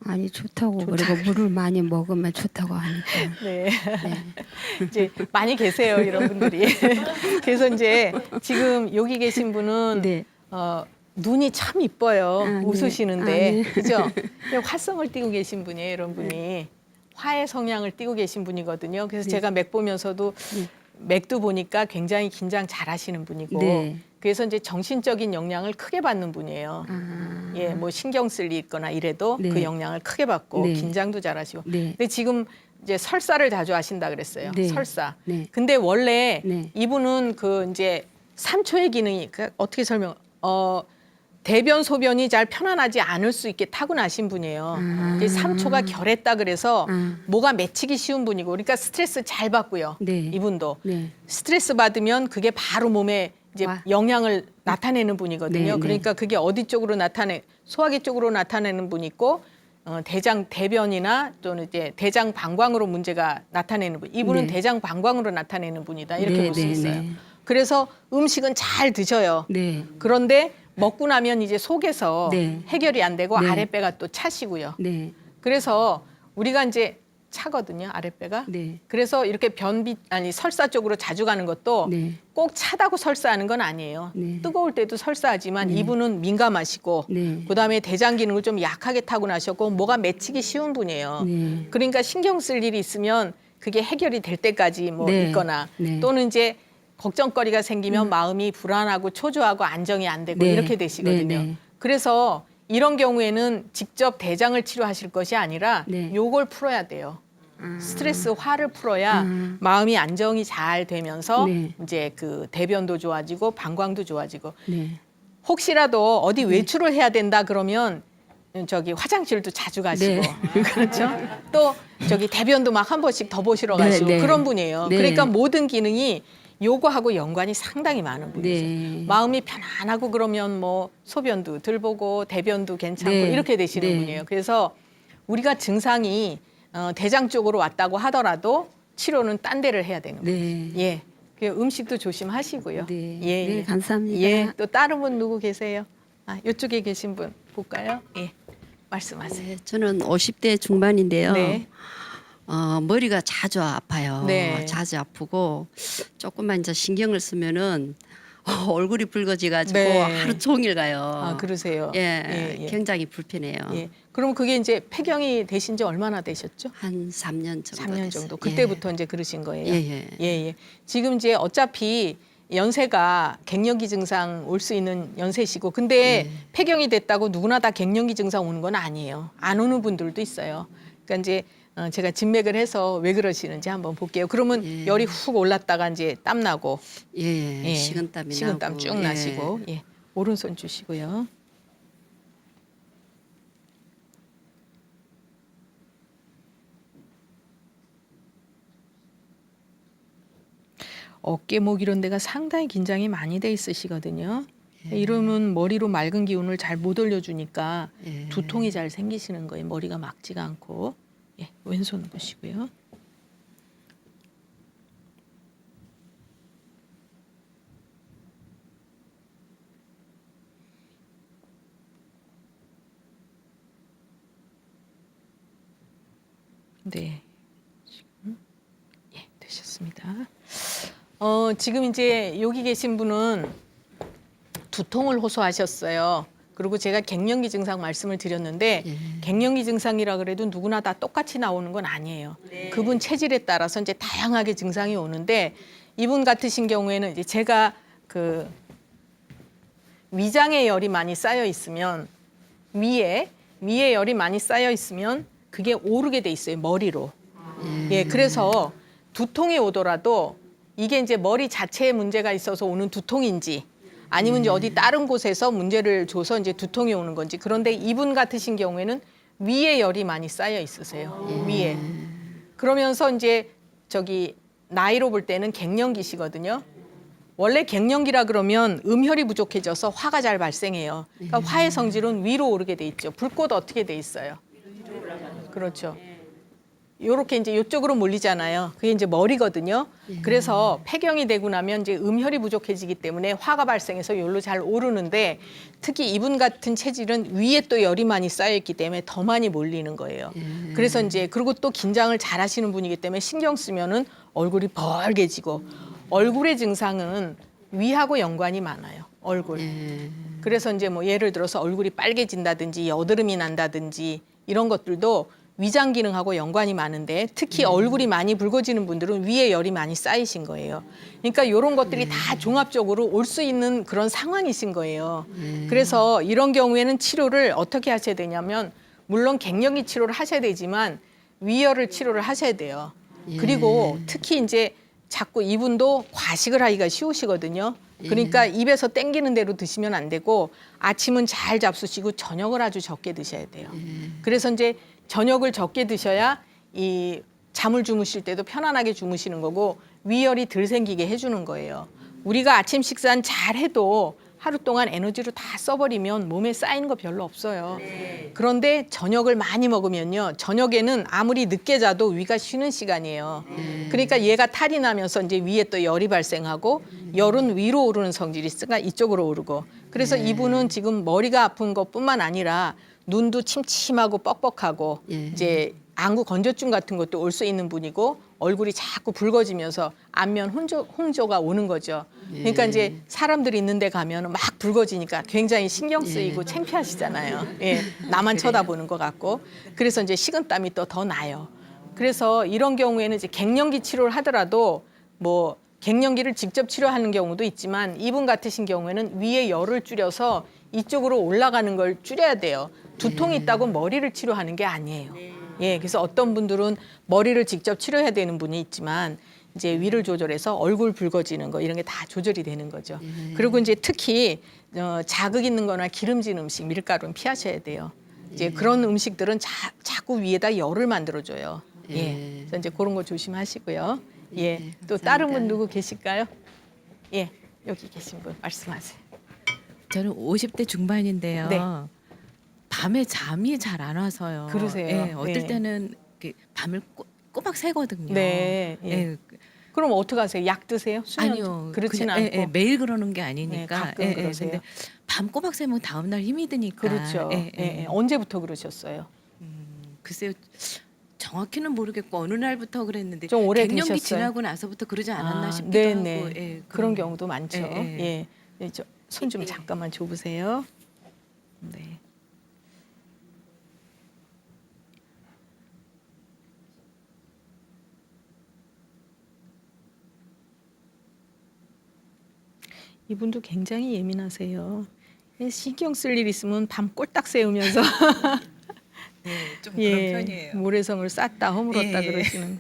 아니 좋다고 좋다. 그리고 물을 많이 먹으면 좋다고 하니까. 네. 네. 이제 많이 계세요, 이런 분들이. 그래서 이제 지금 여기 계신 분은 네. 눈이 참 이뻐요. 아, 네. 웃으시는데. 아, 네. 그죠? 근데 활성을 띠고 계신 분이에요, 이런 분이. 화의 성향을 띠고 계신 분이거든요. 그래서 네. 제가 맥 보면서도 네. 맥도 보니까 굉장히 긴장 잘 하시는 분이고. 네. 그래서 이제 정신적인 영향을 크게 받는 분이에요. 아. 예, 뭐 신경 쓸 일 있거나 이래도 네. 그 영향을 크게 받고 네. 긴장도 잘 하시고. 네. 근데 지금 이제 설사를 자주 하신다 그랬어요. 네. 설사. 네. 근데 원래 네. 이분은 그 이제 삼초의 기능이 어떻게 대변 소변이 잘 편안하지 않을 수 있게 타고나신 분이에요. 아. 이제 삼초가 결했다 그래서 아. 뭐가 맺히기 쉬운 분이고, 그러니까 스트레스 잘 받고요. 네. 이분도 네. 스트레스 받으면 그게 바로 몸에 이제 와. 영향을 나타내는 분이거든요. 네, 네. 그러니까 그게 어디 쪽으로 소화기 쪽으로 나타내는 분 있고, 대장 대변이나 또는 이제 대장 방광으로 문제가 나타내는 분. 이분은 네. 대장 방광으로 나타내는 분이다. 이렇게 네, 볼 수 네, 있어요. 네. 그래서 음식은 잘 드셔요. 네. 그런데 먹고 나면 이제 속에서 네. 해결이 안 되고 네. 아랫배가 또 차시고요. 네. 그래서 우리가 이제 차거든요, 아랫배가. 네. 그래서 이렇게 설사 쪽으로 자주 가는 것도 네. 꼭 차다고 설사하는 건 아니에요. 네. 뜨거울 때도 설사하지만 이분은 민감하시고 네. 그다음에 대장 기능을 좀 약하게 타고나셨고 뭐가 맺히기 쉬운 분이에요. 네. 그러니까 신경 쓸 일이 있으면 그게 해결이 될 때까지 뭐 네. 있거나 네. 또는 이제 걱정거리가 생기면 마음이 불안하고 초조하고 안정이 안 되고 네. 이렇게 되시거든요. 네, 네. 그래서 이런 경우에는 직접 대장을 치료하실 것이 아니라 네. 요걸 풀어야 돼요. 스트레스 화를 풀어야 마음이 안정이 잘 되면서 네. 이제 그 대변도 좋아지고 방광도 좋아지고 네. 혹시라도 어디 외출을 해야 된다 그러면 저기 화장실도 자주 가시고 네. 그렇죠. 또 저기 대변도 막 한 번씩 더 보시러 네, 가시고 네. 그런 분이에요. 네. 그러니까 모든 기능이 요거하고 연관이 상당히 많은 분이죠. 네. 마음이 편안하고 그러면 뭐 소변도 들 보고 대변도 괜찮고 네. 이렇게 되시는 네. 분이에요. 그래서 우리가 증상이 대장 쪽으로 왔다고 하더라도 치료는 딴 데를 해야 되는 거예요. 네. 예. 그 음식도 조심하시고요. 네. 예, 네, 예. 감사합니다. 예. 또 다른 분 누구 계세요? 아, 이쪽에 계신 분 볼까요? 예. 말씀하세요. 네, 저는 50대 중반인데요. 네. 머리가 자주 아파요. 네. 자주 아프고 조금만 이제 신경을 쓰면은 얼굴이 붉어지가지고 네. 하루 종일 가요. 아, 그러세요? 예, 예, 예. 굉장히 불편해요. 예. 그럼 그게 이제 폐경이 되신 지 얼마나 되셨죠? 한 3년 정도 3년 됐어요. 정도. 그때부터 이제 그러신 거예요. 예, 예. 예, 예. 지금 이제 어차피 연세가 갱년기 증상 올 수 있는 연세시고 근데 폐경이 됐다고 누구나 다 갱년기 증상 오는 건 아니에요. 안 오는 분들도 있어요. 그러니까 이제 제가 진맥을 해서 왜 그러시는지 한번 볼게요. 그러면 예. 열이 훅 올랐다가 이제 땀 나고 예, 식은땀이 식은땀 나고. 쭉 예. 나시고 예. 오른손 주시고요. 어깨, 목 이런 데가 상당히 긴장이 많이 돼 있으시거든요. 이러면 머리로 맑은 기운을 잘 못 올려주니까 예. 두통이 잘 생기시는 거예요. 머리가 막지가 않고. 예, 왼손 보시고요. 네, 지금 예 되셨습니다. 지금 이제 여기 계신 분은 두통을 호소하셨어요. 그리고 제가 갱년기 증상 말씀을 드렸는데 갱년기 증상이라 그래도 누구나 다 똑같이 나오는 건 아니에요. 그분 체질에 따라서 이제 다양하게 증상이 오는데 이분 같으신 경우에는 이제 제가 그 위장에 열이 많이 쌓여 있으면 위에 열이 많이 쌓여 있으면 그게 오르게 돼 있어요. 머리로. 예, 그래서 두통이 오더라도 이게 이제 머리 자체에 문제가 있어서 오는 두통인지 아니면 이제 어디 다른 곳에서 문제를 줘서 이제 두통이 오는 건지 그런데 이분 같으신 경우에는 위에 열이 많이 쌓여 있으세요. 위에. 그러면서 이제 저기 나이로 볼 때는 갱년기시거든요. 원래 갱년기라 그러면 음혈이 부족해져서 화가 잘 발생해요. 그러니까 화의 성질은 위로 오르게 돼 있죠. 불꽃 어떻게 돼 있어요? 그렇죠. 요렇게 이제 이쪽으로 몰리잖아요. 그게 이제 머리거든요. 그래서 폐경이 되고 나면 이제 음혈이 부족해지기 때문에 화가 발생해서 요로 잘 오르는데 특히 이분 같은 체질은 위에 또 열이 많이 쌓여 있기 때문에 더 많이 몰리는 거예요. 그래서 이제 그리고 또 긴장을 잘 하시는 분이기 때문에 신경 쓰면은 얼굴이 벌개지고 얼굴의 증상은 위하고 연관이 많아요. 얼굴. 그래서 이제 뭐 예를 들어서 얼굴이 빨개진다든지 여드름이 난다든지 이런 것들도 위장 기능하고 연관이 많은데 특히 얼굴이 많이 붉어지는 분들은 위에 열이 많이 쌓이신 거예요. 그러니까 이런 것들이 다 종합적으로 올 수 있는 그런 상황이신 거예요. 그래서 이런 경우에는 치료를 어떻게 하셔야 되냐면 물론 갱년기 치료를 하셔야 되지만 위열을 치료를 하셔야 돼요. 그리고 특히 이제 자꾸 이분도 과식을 하기가 쉬우시거든요. 그러니까 입에서 땡기는 대로 드시면 안 되고 아침은 잘 잡수시고 저녁을 아주 적게 드셔야 돼요. 그래서 이제 저녁을 적게 드셔야 이 잠을 주무실 때도 편안하게 주무시는 거고 위열이 덜 생기게 해주는 거예요. 우리가 아침 식사는 잘 해도 하루 동안 에너지로 다 써버리면 몸에 쌓이는 거 별로 없어요. 그런데 저녁을 많이 먹으면요. 저녁에는 아무리 늦게 자도 위가 쉬는 시간이에요. 그러니까 얘가 탈이 나면서 이제 위에 또 열이 발생하고 열은 위로 오르는 성질이 있으니까 이쪽으로 오르고 그래서 이분은 지금 머리가 아픈 것뿐만 아니라 눈도 침침하고 뻑뻑하고 이제 안구 건조증 같은 것도 올 수 있는 분이고 얼굴이 자꾸 붉어지면서 안면 홍조가 오는 거죠. 그러니까 예. 이제 사람들이 있는 데 가면 막 붉어지니까 굉장히 신경 쓰이고 창피하시잖아요. 예, 나만 쳐다보는 것 같고. 그래서 이제 식은땀이 또 더 나요. 그래서 이런 경우에는 이제 갱년기 치료를 하더라도 뭐 갱년기를 직접 치료하는 경우도 있지만 이분 같으신 경우에는 위에 열을 줄여서 이쪽으로 올라가는 걸 줄여야 돼요. 두통이 있다고 머리를 치료하는 게 아니에요. 예, 그래서 어떤 분들은 머리를 직접 치료해야 되는 분이 있지만 이제 위를 조절해서 얼굴 붉어지는 거 이런 게 다 조절이 되는 거죠. 그리고 이제 특히 자극 있는 거나 기름진 음식, 밀가루는 피하셔야 돼요. 이제 그런 음식들은 자꾸 위에다 열을 만들어줘요. 예, 그래서 이제 그런 거 조심하시고요. 예, 또 다른 분 누구 계실까요? 예, 여기 계신 분 말씀하세요. 저는 50대 중반인데요. 네. 밤에 잠이 잘 안 와서요. 그러세요? 예, 어떨 네. 때는 이렇게 밤을 꼬박 새거든요. 네, 예. 예. 그럼 어떻게 하세요? 약 드세요? 수면 아니요. 그렇진 그냥, 않고. 매일 그러는 게 네, 아니니까. 가끔 그러세요. 근데 밤 꼬박 새면 다음 날 힘이 드니까. 그렇죠. 예. 언제부터 그러셨어요? 글쎄요. 정확히는 모르겠고 어느 날부터 그랬는데 좀 갱년기 오래되셨어요? 지나고 나서부터 그러지 않았나 싶기도 네네. 하고. 예, 그런 경우도 많죠. 예, 예. 손 좀 잠깐만 줘보세요. 네. 이분도 굉장히 예민하세요. 예, 신경 쓸 일 있으면 밤 꼴딱 새우면서 네, 좀 예, 그런 편이에요. 모래성을 쌌다 허물었다 예. 그러시는.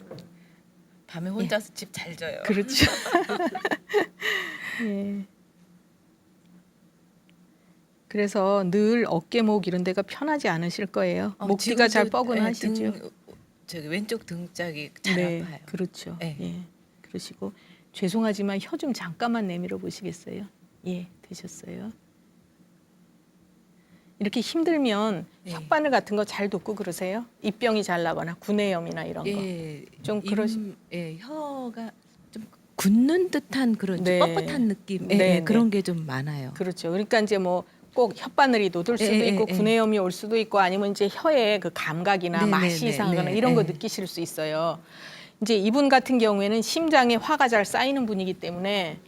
밤에 혼자서 집 잘 져요. 그렇죠. 예. 그래서 늘 어깨목 이런 데가 편하지 않으실 거예요. 목 뒤가 잘 뻐근하시죠. 저기 왼쪽 등짝이 잘 아파요. 그렇죠. 네. 예. 그러시고 죄송하지만 혀 좀 잠깐만 내밀어 보시겠어요? 예, 되셨어요. 이렇게 힘들면 네. 혓바늘 같은 거 잘 돋고 그러세요? 입병이 잘 나거나 구내염이나 이런 거. 예, 좀 그러시- 혀가 좀 굳는 듯한 그런 네. 좀 뻣뻣한 느낌, 네, 네. 그런 게 좀 많아요. 그렇죠. 그러니까 이제 뭐 꼭 혓바늘이 돋을 수도 예, 있고 예. 구내염이 올 수도 있고 아니면 이제 혀에 그 감각이나 네, 맛이 네, 이상하거나 네, 이런 거 네. 느끼실 수 있어요. 이제 이분 같은 경우에는 심장에 화가 잘 쌓이는 분이기 때문에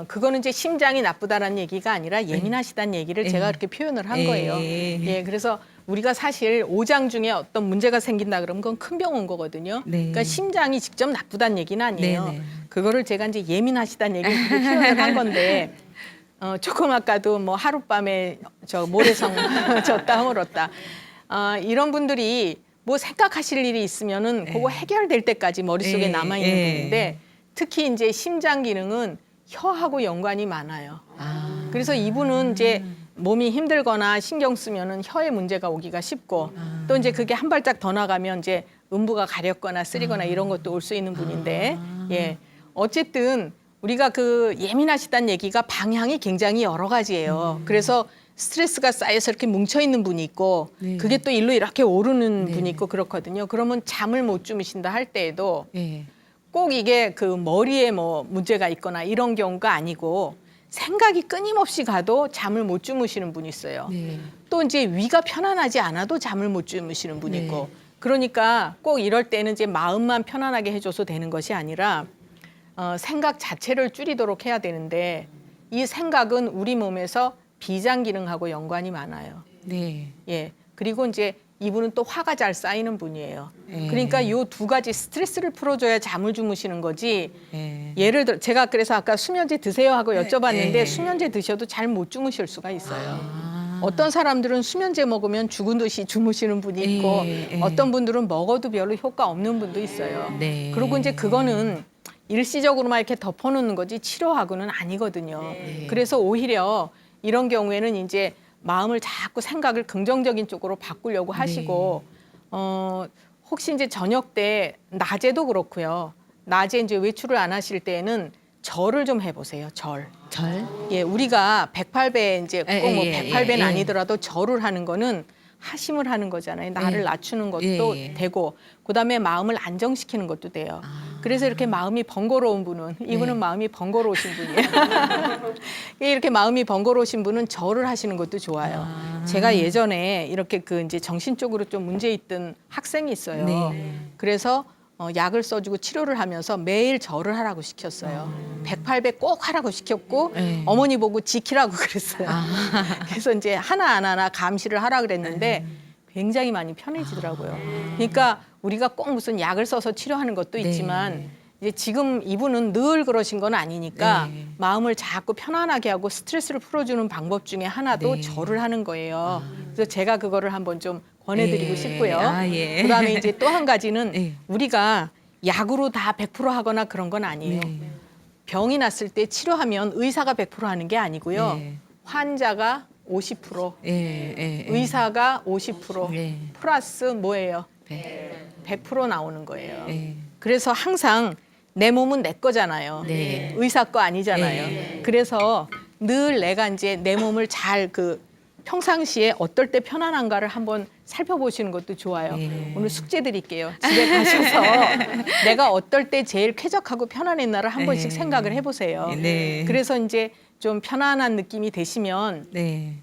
그거는 이제 심장이 나쁘다라는 얘기가 아니라 예민하시다는 얘기를 제가 그렇게 표현을 한 거예요. 예, 그래서 우리가 사실 오장 중에 어떤 문제가 생긴다 그러면 그건 큰 병 온 거거든요. 네. 그러니까 심장이 직접 나쁘다는 얘기는 아니에요. 네, 네. 그거를 제가 이제 예민하시다는 얘기를 그렇게 표현을 한 건데 조금 아까도 뭐 하룻밤에 저 모래성 졌다 허물었다 이런 분들이 뭐 생각하실 일이 있으면은 그거 해결될 때까지 머릿속에 예, 남아 있는 예. 분인데 특히 이제 심장 기능은 혀하고 연관이 많아요. 아, 그래서 이분은 이제 몸이 힘들거나 신경 쓰면은 혀에 문제가 오기가 쉽고 또 이제 그게 한 발짝 더 나가면 이제 음부가 가렵거나 쓰리거나 이런 것도 올 수 있는 분인데 예 어쨌든 우리가 그 예민하시다는 얘기가 방향이 굉장히 여러 가지예요. 그래서 스트레스가 쌓여서 이렇게 뭉쳐 있는 분이 있고 네. 그게 또 일로 이렇게 오르는 네. 분이 있고 그렇거든요. 그러면 잠을 못 주무신다 할 때에도 예. 꼭 이게 그 머리에 뭐 문제가 있거나 이런 경우가 아니고 생각이 끊임없이 가도 잠을 못 주무시는 분이 있어요. 네. 또 이제 위가 편안하지 않아도 잠을 못 주무시는 분이 네. 있고 그러니까 꼭 이럴 때는 이제 마음만 편안하게 해줘서 되는 것이 아니라 생각 자체를 줄이도록 해야 되는데 이 생각은 우리 몸에서 비장 기능하고 연관이 많아요. 네. 예. 그리고 이제 이분은 또 화가 잘 쌓이는 분이에요. 예. 그러니까 요 두 가지 스트레스를 풀어줘야 잠을 주무시는 거지. 예. 예를 들어 제가 그래서 아까 수면제 드세요 하고 여쭤봤는데 예. 수면제 드셔도 잘 못 주무실 수가 있어요. 아. 어떤 사람들은 수면제 먹으면 죽은 듯이 주무시는 분이 있고 예. 어떤 분들은 먹어도 별로 효과 없는 분도 있어요. 네. 그리고 이제 그거는 일시적으로만 이렇게 덮어놓는 거지 치료하고는 아니거든요. 네. 그래서 오히려 이런 경우에는 이제 마음을 자꾸 생각을 긍정적인 쪽으로 바꾸려고 하시고 혹시 이제 저녁 때 낮에도 그렇고요. 낮에 이제 외출을 안 하실 때에는 절을 좀 해보세요. 절. 절? 예, 우리가 108배 이제 꼭 뭐 예, 108배는 예. 아니더라도 절을 하는 거는 하심을 하는 거잖아요. 나를 예. 낮추는 것도 예. 되고 그다음에 마음을 안정시키는 것도 돼요. 그래서 이렇게 마음이 번거로운 분은 이분은 네. 마음이 번거로우신 분이에요. 이렇게 마음이 번거로우신 분은 절을 하시는 것도 좋아요. 제가 예전에 이렇게 그 이제 정신적으로 좀 문제 있던 학생이 있어요. 네. 그래서 약을 써주고 치료를 하면서 매일 절을 하라고 시켰어요. 108배 꼭 하라고 시켰고 네. 어머니 보고 지키라고 그랬어요. 그래서 이제 하나 감시를 하라 그랬는데 굉장히 많이 편해지더라고요. 그러니까 우리가 꼭 무슨 약을 써서 치료하는 것도 네. 있지만 이제 지금 이분은 늘 그러신 건 아니니까 네. 마음을 자꾸 편안하게 하고 스트레스를 풀어주는 방법 중에 하나도 네. 절을 하는 거예요. 그래서 제가 그거를 한번 좀 권해드리고 예. 싶고요. 아, 예. 그다음에 이제 또 한 가지는 예. 우리가 약으로 다 100% 하거나 그런 건 아니에요. 네. 병이 났을 때 치료하면 의사가 100% 하는 게 아니고요. 네. 환자가 50%, 예, 예, 예. 의사가 50%, 네. 플러스 뭐예요? 네. 100% 나오는 거예요. 예. 그래서 항상 내 몸은 내 거잖아요. 네. 의사 거 아니잖아요. 네. 그래서 늘 내가 이제 내 몸을 잘 평상시에 어떨 때 편안한가를 한번 살펴보시는 것도 좋아요. 네. 오늘 숙제 드릴게요. 집에 가셔서 내가 어떨 때 제일 쾌적하고 편안했나를 한 번씩 네. 생각을 해보세요. 네. 그래서 이제 좀 편안한 느낌이 되시면 네.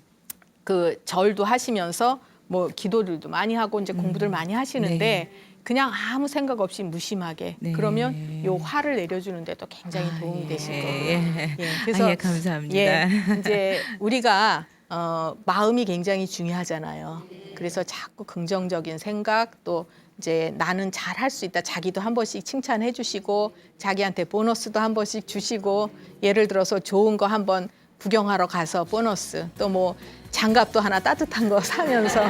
그 절도 하시면서 뭐 기도들도 많이 하고 이제 공부들 많이 하시는데 그냥 아무 생각 없이 무심하게 네. 그러면 요 화를 내려주는 데도 굉장히 도움이 되실 거예요. 예. 예, 그래서 아, 예, 감사합니다. 예, 이제 우리가 마음이 굉장히 중요하잖아요. 그래서 자꾸 긍정적인 생각 또 이제 나는 잘 할 수 있다. 자기도 한 번씩 칭찬해 주시고 자기한테 보너스도 한 번씩 주시고 예를 들어서 좋은 거 한번 구경하러 가서 보너스 또 뭐 장갑도 하나 따뜻한 거 사면서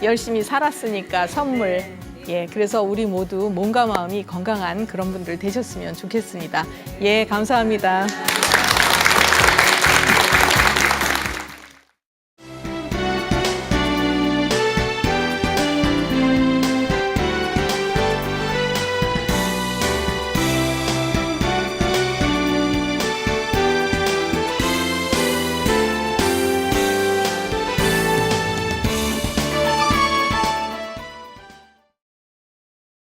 열심히 살았으니까 선물. 예, 그래서 우리 모두 몸과 마음이 건강한 그런 분들 되셨으면 좋겠습니다. 예, 감사합니다.